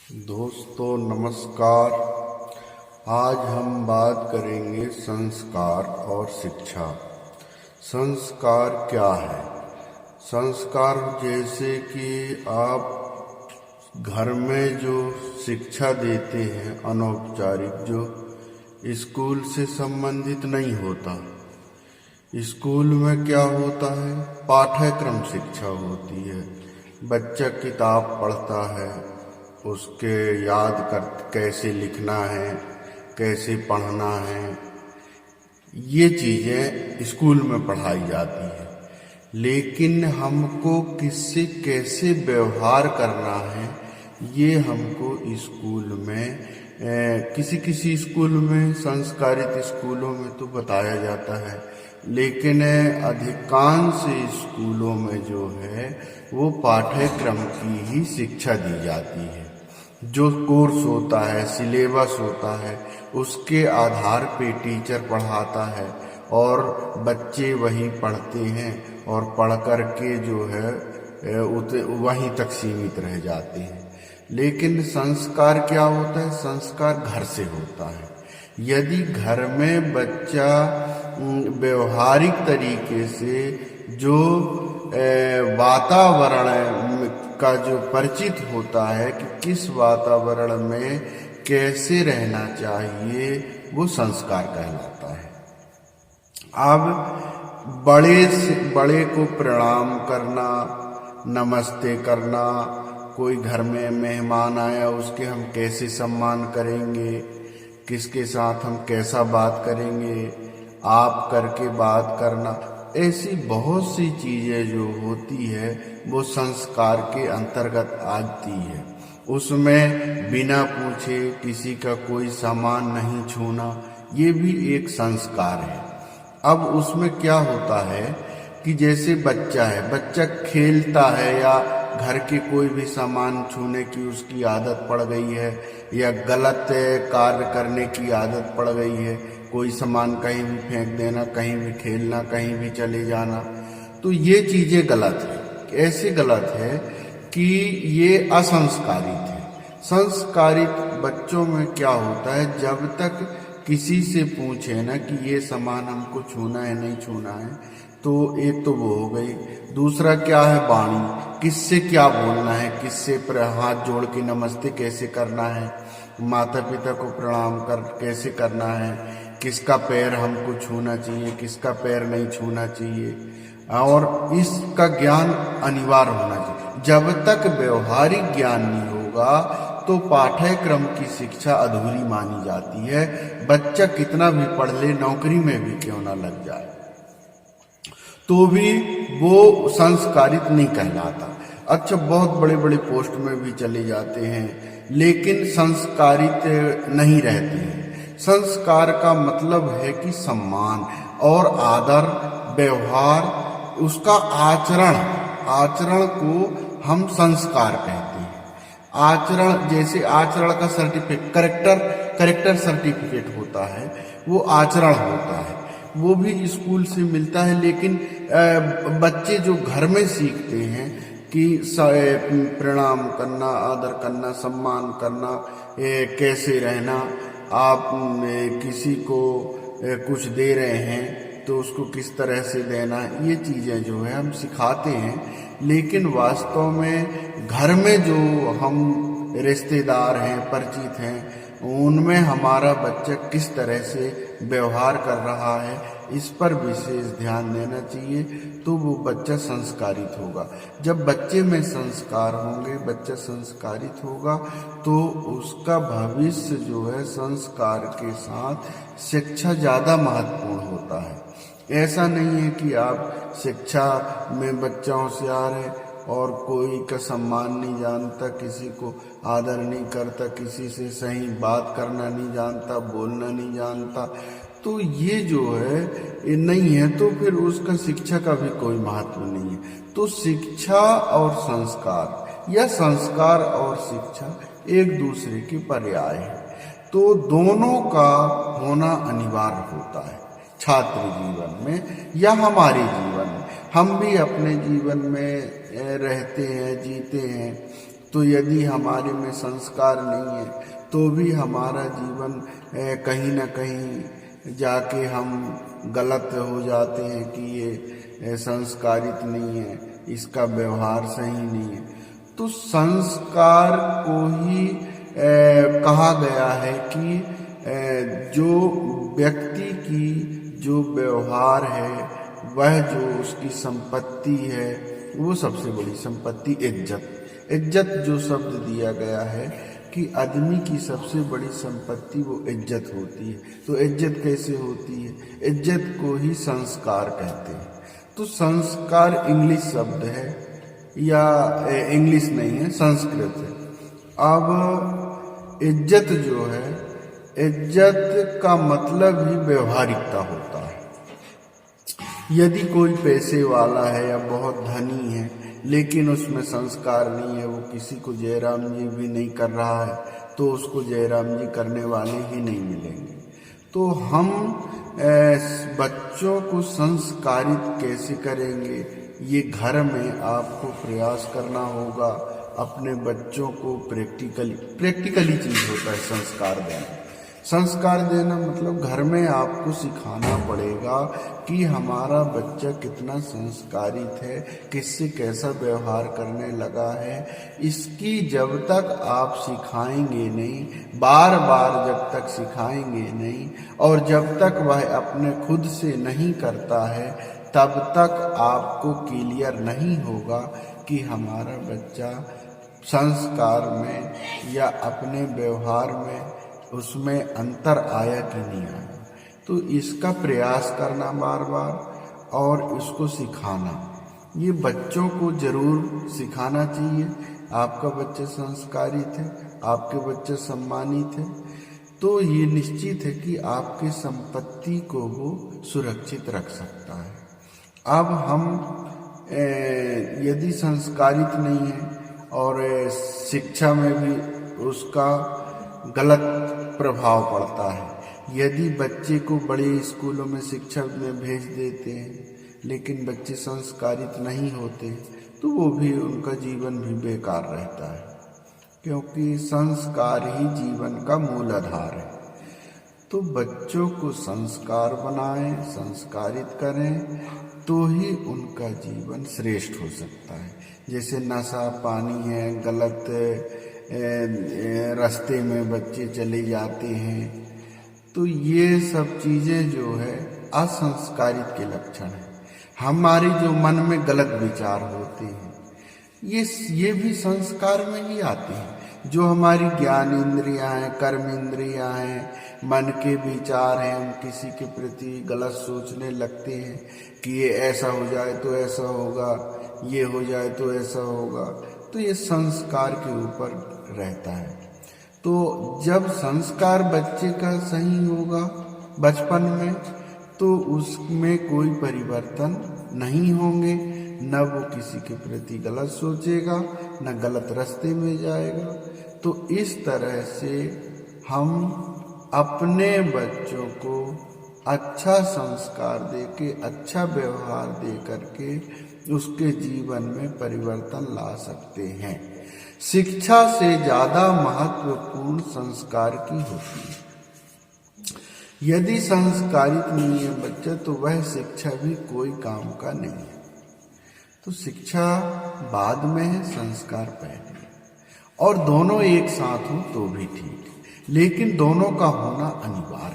दोस्तों नमस्कार। आज हम बात करेंगे संस्कार और शिक्षा। संस्कार क्या है? संस्कार जैसे कि आप घर में जो शिक्षा देते हैं अनौपचारिक, जो स्कूल से संबंधित नहीं होता। स्कूल में क्या होता है? पाठ्यक्रम शिक्षा होती है। बच्चा किताब पढ़ता है, उसके याद कर कैसे लिखना है, कैसे पढ़ना है, ये चीज़ें स्कूल में पढ़ाई जाती है। लेकिन हमको किससे कैसे व्यवहार करना है, ये हमको स्कूल में किसी स्कूल में, संस्कारित स्कूलों में तो बताया जाता है, लेकिन अधिकांश स्कूलों में जो है वो पाठ्यक्रम की ही शिक्षा दी जाती है। जो कोर्स होता है, सिलेबस होता है, उसके आधार पे टीचर पढ़ाता है और बच्चे वही पढ़ते हैं और पढ़ कर के जो है वहीं तक सीमित रह जाते हैं। लेकिन संस्कार क्या होता है? संस्कार घर से होता है। यदि घर में बच्चा व्यवहारिक तरीके से जो वातावरण का जो परिचित होता है कि किस वातावरण में कैसे रहना चाहिए, वो संस्कार कहलाता है। अब बड़े को प्रणाम करना, नमस्ते करना, कोई घर में मेहमान आया उसके हम कैसे सम्मान करेंगे, किसके साथ हम कैसा बात करेंगे, आप करके बात करना, ऐसी बहुत सी चीज़ें जो होती है वो संस्कार के अंतर्गत आती है। उसमें बिना पूछे किसी का कोई सामान नहीं छूना, ये भी एक संस्कार है। अब उसमें क्या होता है कि जैसे बच्चा है, बच्चा खेलता है या घर के कोई भी सामान छूने की उसकी आदत पड़ गई है या गलत कार्य करने की आदत पड़ गई है, कोई सामान कहीं भी फेंक देना, कहीं भी खेलना, कहीं भी चले जाना, तो ये चीज़ें गलत है। ऐसे गलत है कि ये असंस्कारित है। संस्कारित बच्चों में क्या होता है, जब तक किसी से पूछे ना कि ये सामान हमको छूना है नहीं छूना है, तो एक तो वो हो गई। दूसरा क्या है? वाणी, किससे क्या बोलना है, किससे हाथ जोड़ के नमस्ते कैसे करना है, माता पिता को प्रणाम कर कैसे करना है, किसका पैर हमको छूना चाहिए, किसका पैर नहीं छूना चाहिए, और इसका ज्ञान अनिवार्य होना चाहिए। जब तक व्यवहारिक ज्ञान नहीं होगा तो पाठ्यक्रम की शिक्षा अधूरी मानी जाती है। बच्चा कितना भी पढ़ ले, नौकरी में भी क्यों ना लग जाए, तो भी वो संस्कारित नहीं कहलाता। अच्छा, बहुत बड़े बड़े पोस्ट में भी चले जाते हैं, लेकिन संस्कारित नहीं रहते हैं। संस्कार का मतलब है कि सम्मान और आदर, व्यवहार, उसका आचरण को हम संस्कार कहते हैं। आचरण, जैसे आचरण का सर्टिफिकेट, करेक्टर सर्टिफिकेट होता है, वो आचरण होता है, वो भी स्कूल से मिलता है। लेकिन बच्चे जो घर में सीखते हैं कि प्रणाम करना, आदर करना, सम्मान करना, कैसे रहना, आप किसी को कुछ दे रहे हैं तो उसको किस तरह से देना, ये चीज़ें जो है हम सिखाते हैं। लेकिन वास्तव में घर में जो हम रिश्तेदार हैं, परिचित हैं, उनमें हमारा बच्चा किस तरह से व्यवहार कर रहा है, इस पर विशेष ध्यान देना चाहिए, तो वो बच्चा संस्कारित होगा। जब बच्चे में संस्कार होंगे, बच्चा संस्कारित होगा, तो उसका भविष्य जो है संस्कार के साथ शिक्षा ज़्यादा महत्वपूर्ण होता है। ऐसा नहीं है कि आप शिक्षा में बच्चा होशियार है और कोई का सम्मान नहीं जानता, किसी को आदर नहीं करता, किसी से सही बात करना नहीं जानता, बोलना नहीं जानता, तो ये जो है ये नहीं है, तो फिर उसका शिक्षा का भी कोई महत्व नहीं है। तो शिक्षा और संस्कार या संस्कार और शिक्षा एक दूसरे के पर्याय है, तो दोनों का होना अनिवार्य होता है छात्र जीवन में या हमारे जीवन में। हम भी अपने जीवन में रहते हैं, जीते हैं, तो यदि हमारे में संस्कार नहीं है तो भी हमारा जीवन कहीं ना कहीं जाके हम गलत हो जाते हैं कि ये संस्कारित नहीं है, इसका व्यवहार सही नहीं है। तो संस्कार को ही कहा गया है कि जो व्यक्ति की जो व्यवहार है, वह जो उसकी संपत्ति है, वो सबसे बड़ी संपत्ति इज्जत जो शब्द दिया गया है कि आदमी की सबसे बड़ी संपत्ति वो इज्जत होती है। तो इज्जत कैसे होती है? इज्जत को ही संस्कार कहते हैं। तो संस्कार इंग्लिश शब्द है, या इंग्लिश नहीं है, संस्कृत है। अब इज्जत जो है, इज्जत का मतलब ही व्यवहारिकता होता है। यदि कोई पैसे वाला है या बहुत धनी है लेकिन उसमें संस्कार नहीं है, वो किसी को जयराम जी भी नहीं कर रहा है, तो उसको जयराम जी करने वाले ही नहीं मिलेंगे। तो हम बच्चों को संस्कारित कैसे करेंगे? ये घर में आपको प्रयास करना होगा अपने बच्चों को प्रैक्टिकली चीज होता है संस्कार देना। संस्कार देना मतलब घर में आपको सिखाना पड़ेगा कि हमारा बच्चा कितना संस्कारित है, किससे कैसा व्यवहार करने लगा है। इसकी जब तक आप सिखाएंगे नहीं, बार बार जब तक सिखाएंगे नहीं, और जब तक वह अपने खुद से नहीं करता है, तब तक आपको क्लियर नहीं होगा कि हमारा बच्चा संस्कार में या अपने व्यवहार में उसमें अंतर आया कि नहीं आया। तो इसका प्रयास करना बार बार और इसको सिखाना, ये बच्चों को जरूर सिखाना चाहिए। आपका बच्चा संस्कारित है, आपके बच्चे सम्मानित है, तो ये निश्चित है कि आपके संपत्ति को वो सुरक्षित रख सकता है। अब हम यदि संस्कारित नहीं है और शिक्षा में भी उसका गलत प्रभाव पड़ता है। यदि बच्चे को बड़े स्कूलों में शिक्षा में भेज देते हैं लेकिन बच्चे संस्कारित नहीं होते, तो वो भी, उनका जीवन भी बेकार रहता है, क्योंकि संस्कार ही जीवन का मूल आधार है। तो बच्चों को संस्कार बनाएं, संस्कारित करें, तो ही उनका जीवन श्रेष्ठ हो सकता है। जैसे नशा पानी है, गलत रास्ते में बच्चे चले जाते हैं, तो ये सब चीजें जो है असंस्कारित के लक्षण है। हमारे जो मन में गलत विचार होते हैं, ये भी संस्कार में ही आते हैं। जो हमारी ज्ञान इंद्रियां हैं, कर्म इंद्रियां हैं, मन के विचार हैं, हम किसी के प्रति गलत सोचने लगते हैं कि ये ऐसा हो जाए तो ऐसा होगा, ये हो जाए तो ऐसा होगा, तो ये संस्कार के ऊपर रहता है। तो जब संस्कार बच्चे का सही होगा बचपन में, तो उसमें कोई परिवर्तन नहीं होंगे, न वो किसी के प्रति गलत सोचेगा, न गलत रास्ते में जाएगा। तो इस तरह से हम अपने बच्चों को अच्छा संस्कार देके, अच्छा व्यवहार दे करके उसके जीवन में परिवर्तन ला सकते हैं। शिक्षा से ज्यादा महत्वपूर्ण संस्कार की होती है। यदि संस्कारित नहीं है बच्चा, तो वह शिक्षा भी कोई काम का नहीं है। तो शिक्षा बाद में है, संस्कार पहले, और दोनों एक साथ हो तो भी ठीक है, लेकिन दोनों का होना अनिवार्य है।